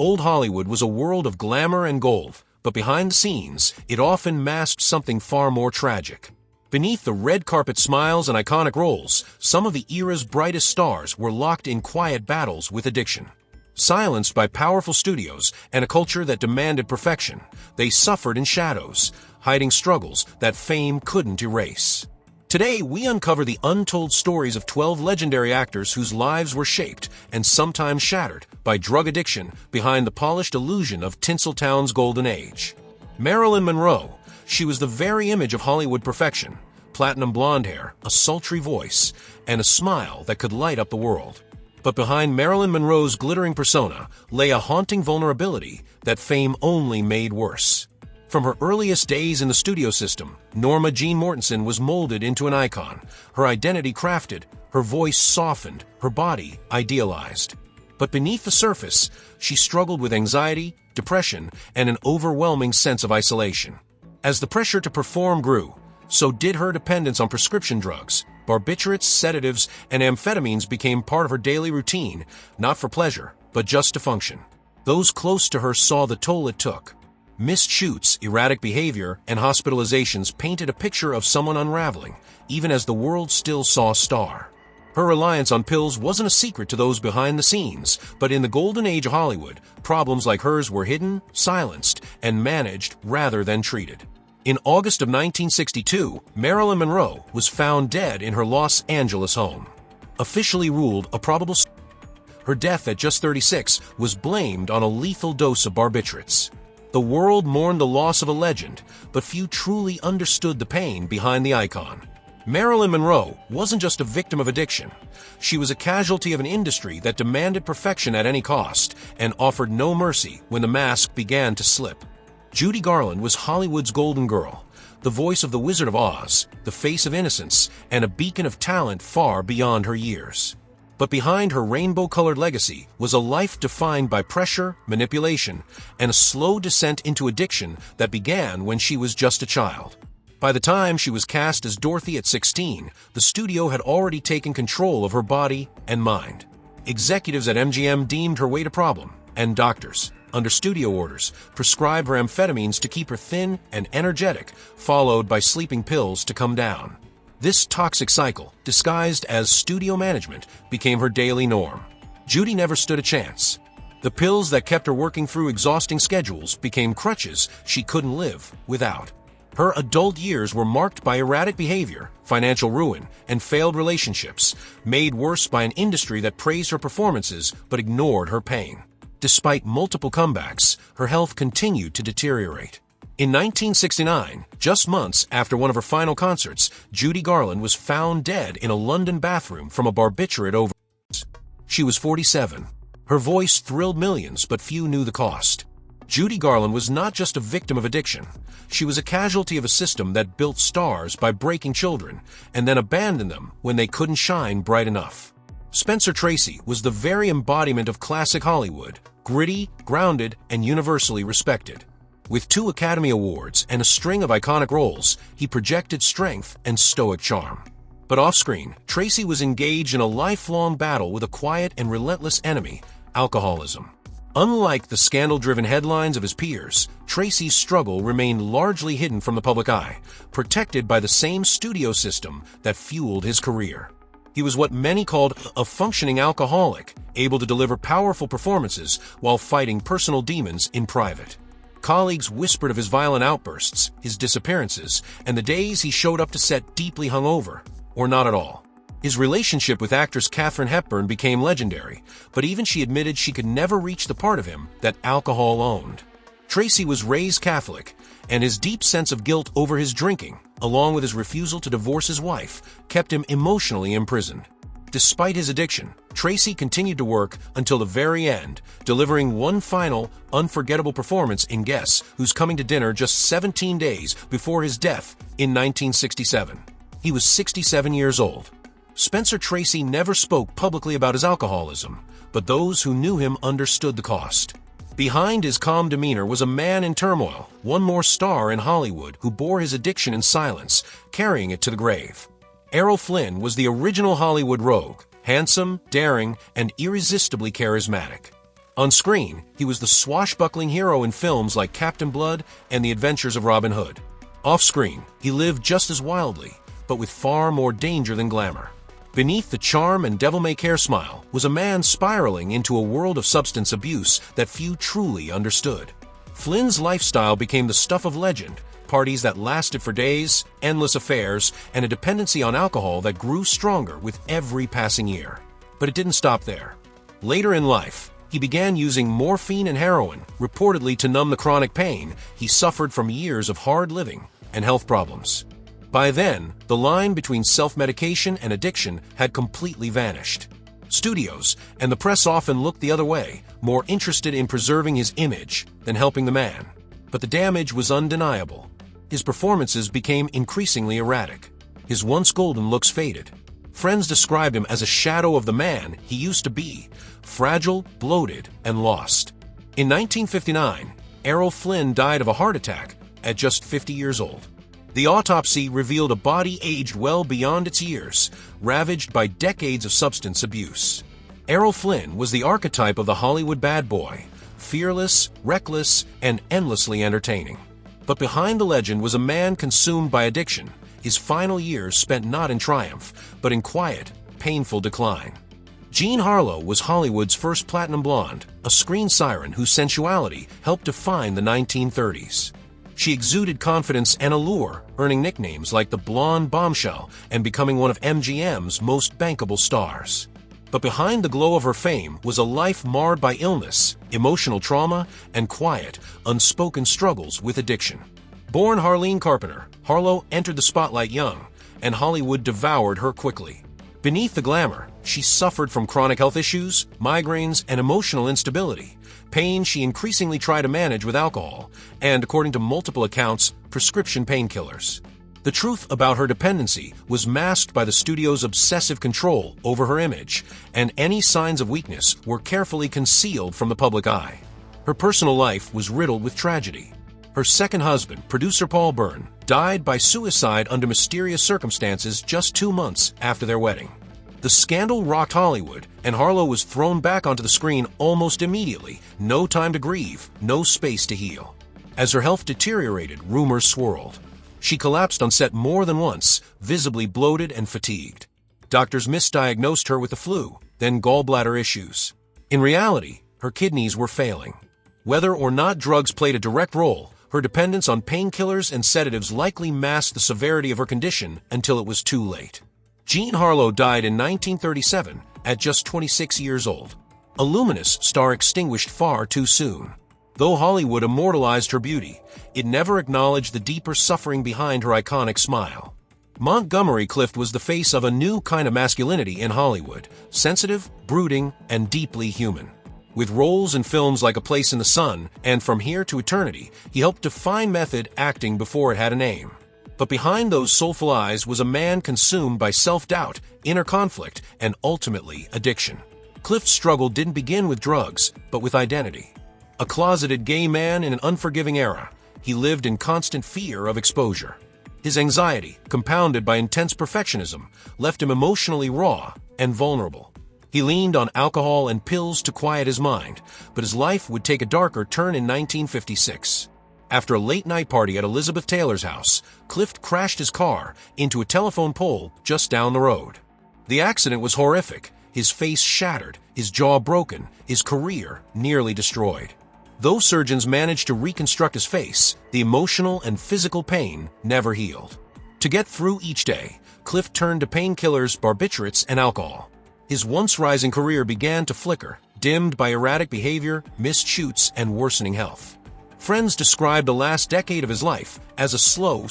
Old Hollywood was a world of glamour and gold, but behind the scenes, it often masked something far more tragic. Beneath the red carpet smiles and iconic roles, some of the era's brightest stars were locked in quiet battles with addiction. Silenced by powerful studios and a culture that demanded perfection, they suffered in shadows, hiding struggles that fame couldn't erase. Today, we uncover the untold stories of 12 legendary actors whose lives were shaped and sometimes shattered by drug addiction behind the polished illusion of Tinseltown's golden age. Marilyn Monroe, she was the very image of Hollywood perfection: platinum blonde hair, a sultry voice, and a smile that could light up the world. But behind Marilyn Monroe's glittering persona lay a haunting vulnerability that fame only made worse. From her earliest days in the studio system, Norma Jean Mortensen was molded into an icon, her identity crafted, her voice softened, her body idealized. But beneath the surface, she struggled with anxiety, depression, and an overwhelming sense of isolation. As the pressure to perform grew, so did her dependence on prescription drugs. Barbiturates, sedatives, and amphetamines became part of her daily routine, not for pleasure, but just to function. Those close to her saw the toll it took. Missed shoots, erratic behavior, and hospitalizations painted a picture of someone unraveling, even as the world still saw Star. Her reliance on pills wasn't a secret to those behind the scenes, but in the golden age of Hollywood, problems like hers were hidden, silenced, and managed rather than treated. In August of 1962, Marilyn Monroe was found dead in her Los Angeles home. Officially ruled a probable her death at just 36 was blamed on a lethal dose of barbiturates. The world mourned the loss of a legend, but few truly understood the pain behind the icon. Marilyn Monroe wasn't just a victim of addiction. She was a casualty of an industry that demanded perfection at any cost and offered no mercy when the mask began to slip. Judy Garland was Hollywood's golden girl, the voice of the Wizard of Oz, the face of innocence, and a beacon of talent far beyond her years. But behind her rainbow-colored legacy was a life defined by pressure, manipulation, and a slow descent into addiction that began when she was just a child. By the time she was cast as Dorothy at 16, the studio had already taken control of her body and mind. Executives at MGM deemed her weight a problem, and doctors, under studio orders, prescribed her amphetamines to keep her thin and energetic, followed by sleeping pills to come down. This toxic cycle, disguised as studio management, became her daily norm. Judy never stood a chance. The pills that kept her working through exhausting schedules became crutches she couldn't live without. Her adult years were marked by erratic behavior, financial ruin, and failed relationships, made worse by an industry that praised her performances but ignored her pain. Despite multiple comebacks, her health continued to deteriorate. In 1969, just months after one of her final concerts, Judy Garland was found dead in a London bathroom from a barbiturate overdose. She was 47. Her voice thrilled millions, but few knew the cost. Judy Garland was not just a victim of addiction. She was a casualty of a system that built stars by breaking children and then abandoned them when they couldn't shine bright enough. Spencer Tracy was the very embodiment of classic Hollywood, gritty, grounded, and universally respected. With 2 Academy Awards and a string of iconic roles, he projected strength and stoic charm. But off-screen, Tracy was engaged in a lifelong battle with a quiet and relentless enemy: alcoholism. Unlike the scandal-driven headlines of his peers, Tracy's struggle remained largely hidden from the public eye, protected by the same studio system that fueled his career. He was what many called a functioning alcoholic, able to deliver powerful performances while fighting personal demons in private. Colleagues whispered of his violent outbursts, his disappearances, and the days he showed up to set deeply hungover, or not at all. His relationship with actress Katharine Hepburn became legendary, but even she admitted she could never reach the part of him that alcohol owned. Tracy was raised Catholic, and his deep sense of guilt over his drinking, along with his refusal to divorce his wife, kept him emotionally imprisoned. Despite his addiction, Tracy continued to work until the very end, delivering one final, unforgettable performance in Guess Who's Coming to Dinner just 17 days before his death in 1967. He was 67 years old. Spencer Tracy never spoke publicly about his alcoholism, but those who knew him understood the cost. Behind his calm demeanor was a man in turmoil, one more star in Hollywood who bore his addiction in silence, carrying it to the grave. Errol Flynn was the original Hollywood rogue, handsome, daring, and irresistibly charismatic. On screen, he was the swashbuckling hero in films like Captain Blood and The Adventures of Robin Hood. Off-screen, he lived just as wildly, but with far more danger than glamour. Beneath the charm and devil-may-care smile was a man spiraling into a world of substance abuse that few truly understood. Flynn's lifestyle became the stuff of legend, parties that lasted for days, endless affairs, and a dependency on alcohol that grew stronger with every passing year. But it didn't stop there. Later in life, he began using morphine and heroin, reportedly to numb the chronic pain he suffered from years of hard living and health problems. By then, the line between self-medication and addiction had completely vanished. Studios and the press often looked the other way, more interested in preserving his image than helping the man. But the damage was undeniable. His performances became increasingly erratic. His once golden looks faded. Friends described him as a shadow of the man he used to be, fragile, bloated, and lost. In 1959, Errol Flynn died of a heart attack at just 50 years old. The autopsy revealed a body aged well beyond its years, ravaged by decades of substance abuse. Errol Flynn was the archetype of the Hollywood bad boy, fearless, reckless, and endlessly entertaining. But behind the legend was a man consumed by addiction, his final years spent not in triumph, but in quiet, painful decline. Jean Harlow was Hollywood's first platinum blonde, a screen siren whose sensuality helped define the 1930s. She exuded confidence and allure, earning nicknames like the Blonde Bombshell and becoming one of MGM's most bankable stars. But behind the glow of her fame was a life marred by illness, emotional trauma, and quiet, unspoken struggles with addiction. Born Harleen Carpenter, Harlow entered the spotlight young, and Hollywood devoured her quickly. Beneath the glamour, she suffered from chronic health issues, migraines, and emotional instability, pain she increasingly tried to manage with alcohol, and, according to multiple accounts, prescription painkillers. The truth about her dependency was masked by the studio's obsessive control over her image, and any signs of weakness were carefully concealed from the public eye. Her personal life was riddled with tragedy. Her second husband, producer Paul Byrne, died by suicide under mysterious circumstances just 2 months after their wedding. The scandal rocked Hollywood, and Harlow was thrown back onto the screen almost immediately. No time to grieve, no space to heal. As her health deteriorated, rumors swirled. She collapsed on set more than once, visibly bloated and fatigued. Doctors misdiagnosed her with the flu, then gallbladder issues. In reality, her kidneys were failing. Whether or not drugs played a direct role, her dependence on painkillers and sedatives likely masked the severity of her condition until it was too late. Jean Harlow died in 1937 at just 26 years old. A luminous star extinguished far too soon. Though Hollywood immortalized her beauty, it never acknowledged the deeper suffering behind her iconic smile. Montgomery Clift was the face of a new kind of masculinity in Hollywood, sensitive, brooding, and deeply human. With roles in films like A Place in the Sun and From Here to Eternity, he helped define method acting before it had a name. But behind those soulful eyes was a man consumed by self-doubt, inner conflict, and ultimately addiction. Clift's struggle didn't begin with drugs, but with identity. A closeted gay man in an unforgiving era, he lived in constant fear of exposure. His anxiety, compounded by intense perfectionism, left him emotionally raw and vulnerable. He leaned on alcohol and pills to quiet his mind, but his life would take a darker turn in 1956. After a late-night party at Elizabeth Taylor's house, Clift crashed his car into a telephone pole just down the road. The accident was horrific, his face shattered, his jaw broken, his career nearly destroyed. Though surgeons managed to reconstruct his face, the emotional and physical pain never healed. To get through each day, Clift turned to painkillers, barbiturates, and alcohol. His once-rising career began to flicker, dimmed by erratic behavior, missed shoots, and worsening health. Friends described the last decade of his life as a slow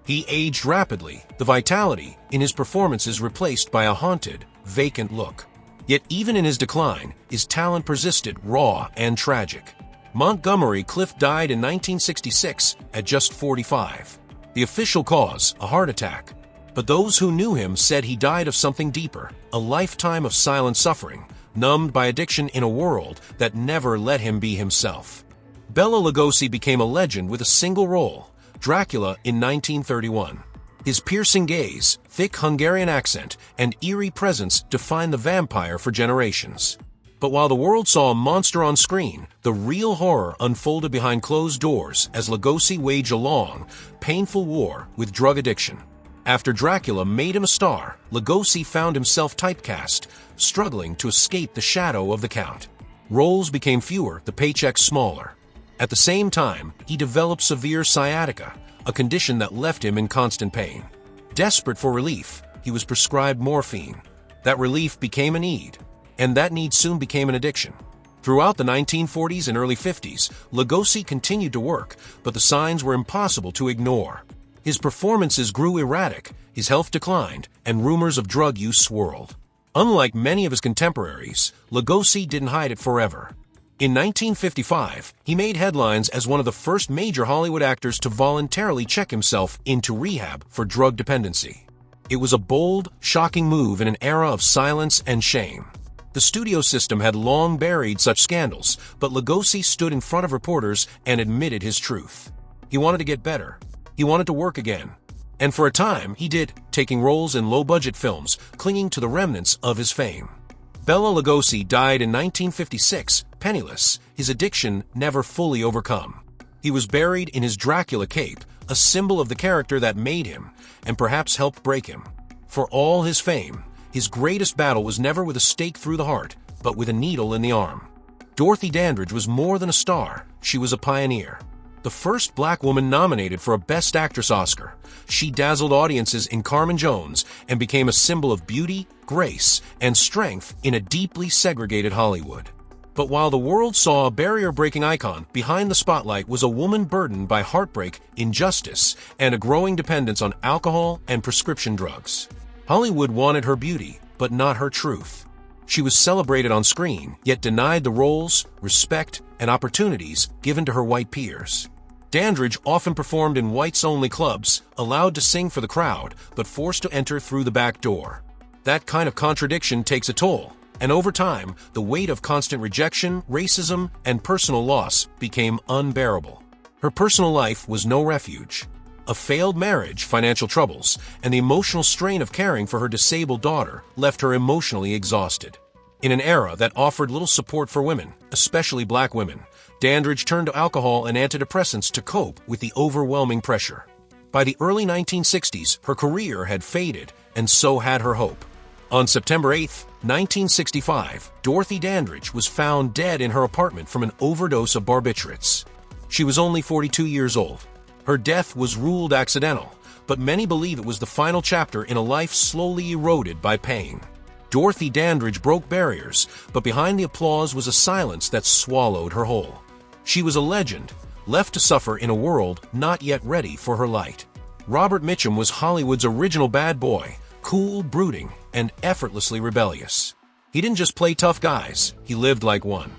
He aged rapidly, the vitality in his performances replaced by a haunted, vacant look. Yet even in his decline, his talent persisted raw and tragic. Montgomery Clift died in 1966 at just 45. The official cause, a heart attack. But those who knew him said he died of something deeper, a lifetime of silent suffering, numbed by addiction in a world that never let him be himself. Bela Lugosi became a legend with a single role, Dracula in 1931. His piercing gaze, thick Hungarian accent, and eerie presence defined the vampire for generations. But while the world saw a monster on screen, the real horror unfolded behind closed doors as Lugosi waged a long, painful war with drug addiction. After Dracula made him a star, Lugosi found himself typecast, struggling to escape the shadow of the Count. Roles became fewer, the paychecks smaller. At the same time, he developed severe sciatica, a condition that left him in constant pain. Desperate for relief, he was prescribed morphine. That relief became a need, and that need soon became an addiction. Throughout the 1940s and early 50s, Lugosi continued to work, but the signs were impossible to ignore. His performances grew erratic, his health declined, and rumors of drug use swirled. Unlike many of his contemporaries, Lugosi didn't hide it forever. In 1955, he made headlines as one of the first major Hollywood actors to voluntarily check himself into rehab for drug dependency. It was a bold, shocking move in an era of silence and shame. The studio system had long buried such scandals, but Lugosi stood in front of reporters and admitted his truth. He wanted to get better. He wanted to work again. And for a time, he did, taking roles in low-budget films, clinging to the remnants of his fame. Bela Lugosi died in 1956, penniless, his addiction never fully overcome. He was buried in his Dracula cape, a symbol of the character that made him, and perhaps helped break him. For all his fame, his greatest battle was never with a stake through the heart, but with a needle in the arm. Dorothy Dandridge was more than a star, she was a pioneer. The first black woman nominated for a Best Actress Oscar, she dazzled audiences in Carmen Jones and became a symbol of beauty, grace, and strength in a deeply segregated Hollywood. But while the world saw a barrier-breaking icon, behind the spotlight was a woman burdened by heartbreak, injustice, and a growing dependence on alcohol and prescription drugs. Hollywood wanted her beauty, but not her truth. She was celebrated on screen, yet denied the roles, respect, and opportunities given to her white peers. Dandridge often performed in whites-only clubs, allowed to sing for the crowd, but forced to enter through the back door. That kind of contradiction takes a toll, and over time, the weight of constant rejection, racism, and personal loss became unbearable. Her personal life was no refuge. A failed marriage, financial troubles, and the emotional strain of caring for her disabled daughter left her emotionally exhausted. In an era that offered little support for women, especially black women, Dandridge turned to alcohol and antidepressants to cope with the overwhelming pressure. By the early 1960s, her career had faded, and so had her hope. On September 8, 1965, Dorothy Dandridge was found dead in her apartment from an overdose of barbiturates. She was only 42 years old. Her death was ruled accidental, but many believe it was the final chapter in a life slowly eroded by pain. Dorothy Dandridge broke barriers, but behind the applause was a silence that swallowed her whole. She was a legend, left to suffer in a world not yet ready for her light. Robert Mitchum was Hollywood's original bad boy, cool, brooding, and effortlessly rebellious. He didn't just play tough guys, he lived like one.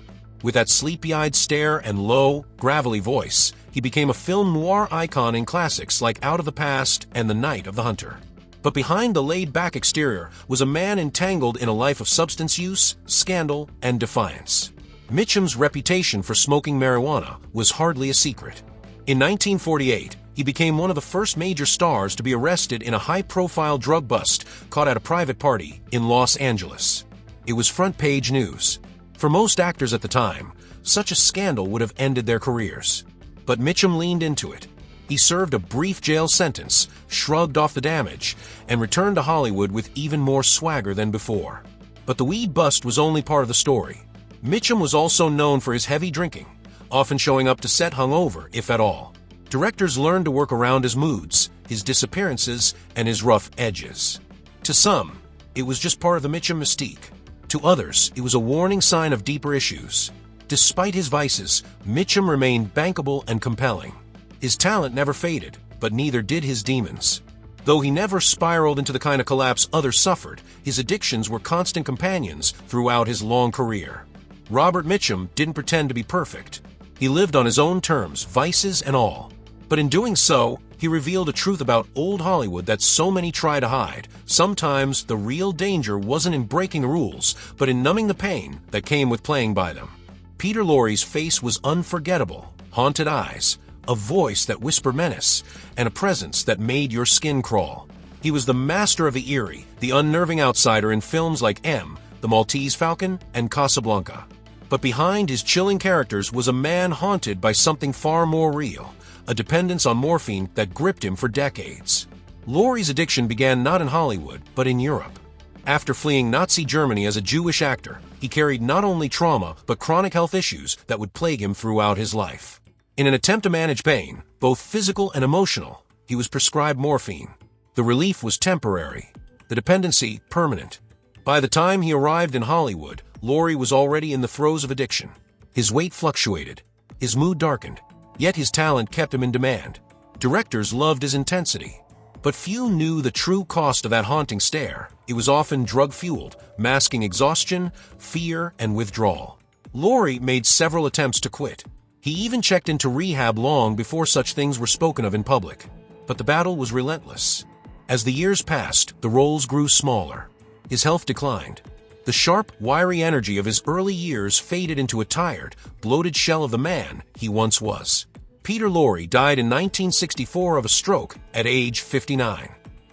With that sleepy-eyed stare and low, gravelly voice, he became a film noir icon in classics like Out of the Past and The Night of the Hunter. But behind the laid-back exterior was a man entangled in a life of substance use, scandal, and defiance. Mitchum's reputation for smoking marijuana was hardly a secret. In 1948, he became one of the first major stars to be arrested in a high-profile drug bust caught at a private party in Los Angeles. It was front-page news. For most actors at the time, such a scandal would have ended their careers. But Mitchum leaned into it. He served a brief jail sentence, shrugged off the damage, and returned to Hollywood with even more swagger than before. But the weed bust was only part of the story. Mitchum was also known for his heavy drinking, often showing up to set hungover, if at all. Directors learned to work around his moods, his disappearances, and his rough edges. To some, it was just part of the Mitchum mystique. To others, it was a warning sign of deeper issues. Despite his vices, Mitchum remained bankable and compelling. His talent never faded, but neither did his demons. Though he never spiraled into the kind of collapse others suffered, his addictions were constant companions throughout his long career. Robert Mitchum didn't pretend to be perfect. He lived on his own terms, vices and all. But in doing so, he revealed a truth about old Hollywood that so many try to hide. Sometimes the real danger wasn't in breaking the rules, but in numbing the pain that came with playing by them. Peter Lorre's face was unforgettable, haunted eyes, a voice that whispered menace, and a presence that made your skin crawl. He was the master of the eerie, the unnerving outsider in films like M, The Maltese Falcon, and Casablanca. But behind his chilling characters was a man haunted by something far more real, a dependence on morphine that gripped him for decades. Laurie's addiction began not in Hollywood, but in Europe. After fleeing Nazi Germany as a Jewish actor, he carried not only trauma but chronic health issues that would plague him throughout his life. In an attempt to manage pain, both physical and emotional, he was prescribed morphine. The relief was temporary, the dependency permanent. By the time he arrived in Hollywood, Laurie was already in the throes of addiction. His weight fluctuated, his mood darkened, yet his talent kept him in demand. Directors loved his intensity. But few knew the true cost of that haunting stare. It was often drug-fueled, masking exhaustion, fear, and withdrawal. Laurie made several attempts to quit. He even checked into rehab long before such things were spoken of in public. But the battle was relentless. As the years passed, the roles grew smaller. His health declined. The sharp, wiry energy of his early years faded into a tired, bloated shell of the man he once was. Peter Lorre died in 1964 of a stroke at age 59.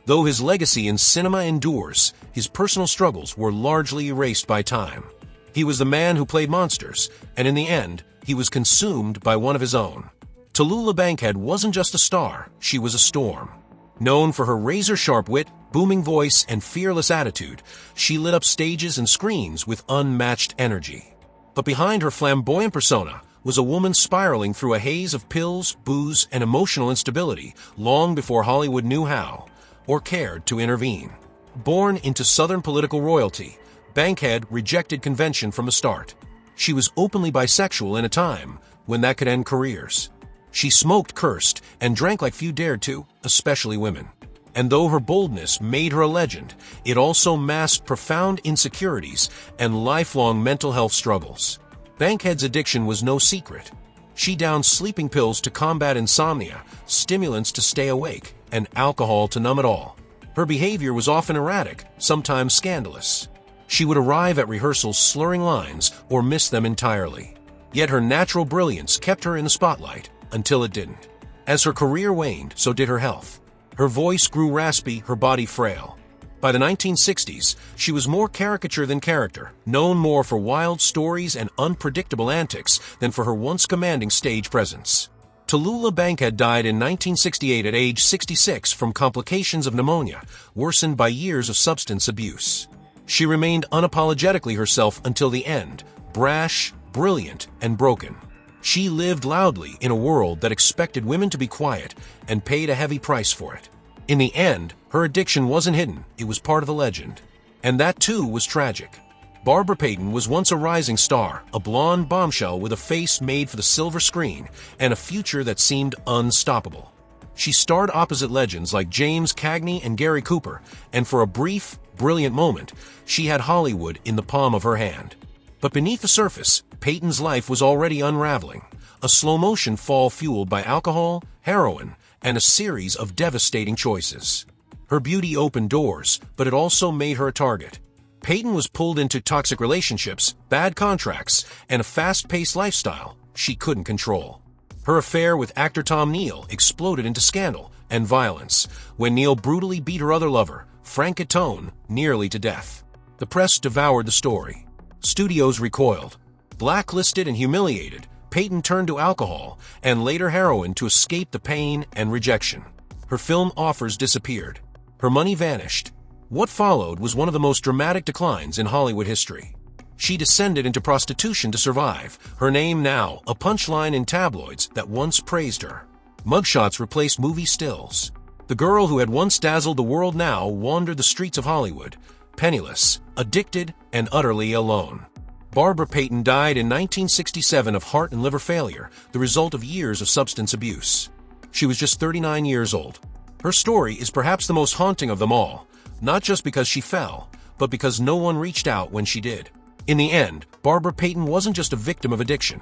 Though his legacy in cinema endures, his personal struggles were largely erased by time. He was the man who played monsters, and in the end, he was consumed by one of his own. Tallulah Bankhead wasn't just a star, she was a storm. Known for her razor-sharp wit, booming voice, and fearless attitude, she lit up stages and screens with unmatched energy. But behind her flamboyant persona was a woman spiraling through a haze of pills, booze, and emotional instability long before Hollywood knew how, or cared to intervene. Born into Southern political royalty, Bankhead rejected convention from the start. She was openly bisexual in a time when that could end careers. She smoked, cursed, and drank like few dared to, especially women. And though her boldness made her a legend, it also masked profound insecurities and lifelong mental health struggles. Bankhead's addiction was no secret. She downed sleeping pills to combat insomnia, stimulants to stay awake, and alcohol to numb it all. Her behavior was often erratic, sometimes scandalous. She would arrive at rehearsals slurring lines or miss them entirely. Yet her natural brilliance kept her in the spotlight, until it didn't. As her career waned, so did her health. Her voice grew raspy, her body frail. By the 1960s, she was more caricature than character, known more for wild stories and unpredictable antics than for her once commanding stage presence. Tallulah Bankhead died in 1968 at age 66 from complications of pneumonia, worsened by years of substance abuse. She remained unapologetically herself until the end, brash, brilliant, and broken. She lived loudly in a world that expected women to be quiet and paid a heavy price for it. In the end, her addiction wasn't hidden, it was part of the legend. And that too was tragic. Barbara Payton was once a rising star, a blonde bombshell with a face made for the silver screen and a future that seemed unstoppable. She starred opposite legends like James Cagney and Gary Cooper, and for a brief, brilliant moment, she had Hollywood in the palm of her hand. But beneath the surface, Payton's life was already unraveling, a slow-motion fall fueled by alcohol, heroin, and a series of devastating choices. Her beauty opened doors, but it also made her a target. Payton was pulled into toxic relationships, bad contracts, and a fast-paced lifestyle she couldn't control. Her affair with actor Tom Neal exploded into scandal and violence when Neal brutally beat her other lover, Frank Catone, nearly to death. The press devoured the story. Studios recoiled. Blacklisted and humiliated, Payton turned to alcohol and later heroin to escape the pain and rejection. Her film offers disappeared. Her money vanished. What followed was one of the most dramatic declines in Hollywood history. She descended into prostitution to survive, her name now a punchline in tabloids that once praised her. Mugshots replaced movie stills. The girl who had once dazzled the world now wandered the streets of Hollywood, penniless, addicted, and utterly alone. Barbara Payton died in 1967 of heart and liver failure, the result of years of substance abuse. She was just 39 years old. Her story is perhaps the most haunting of them all, not just because she fell, but because no one reached out when she did. In the end, Barbara Payton wasn't just a victim of addiction.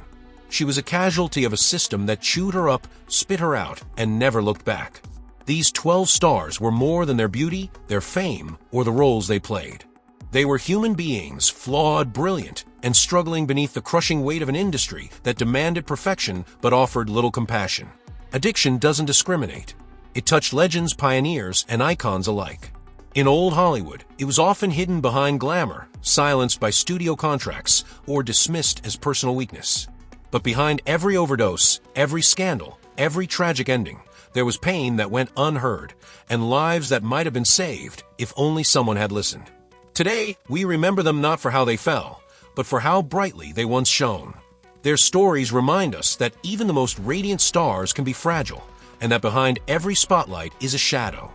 She was a casualty of a system that chewed her up, spit her out, and never looked back. These 12 stars were more than their beauty, their fame, or the roles they played. They were human beings, flawed, brilliant, and struggling beneath the crushing weight of an industry that demanded perfection but offered little compassion. Addiction doesn't discriminate. It touched legends, pioneers, and icons alike. In old Hollywood, it was often hidden behind glamour, silenced by studio contracts, or dismissed as personal weakness. But behind every overdose, every scandal, every tragic ending, there was pain that went unheard, and lives that might have been saved if only someone had listened. Today, we remember them not for how they fell, but for how brightly they once shone. Their stories remind us that even the most radiant stars can be fragile, and that behind every spotlight is a shadow.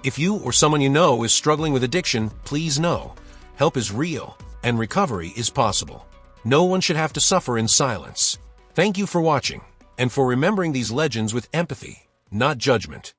If you or someone you know is struggling with addiction, please know, help is real, and recovery is possible. No one should have to suffer in silence. Thank you for watching, and for remembering these legends with empathy, not judgment.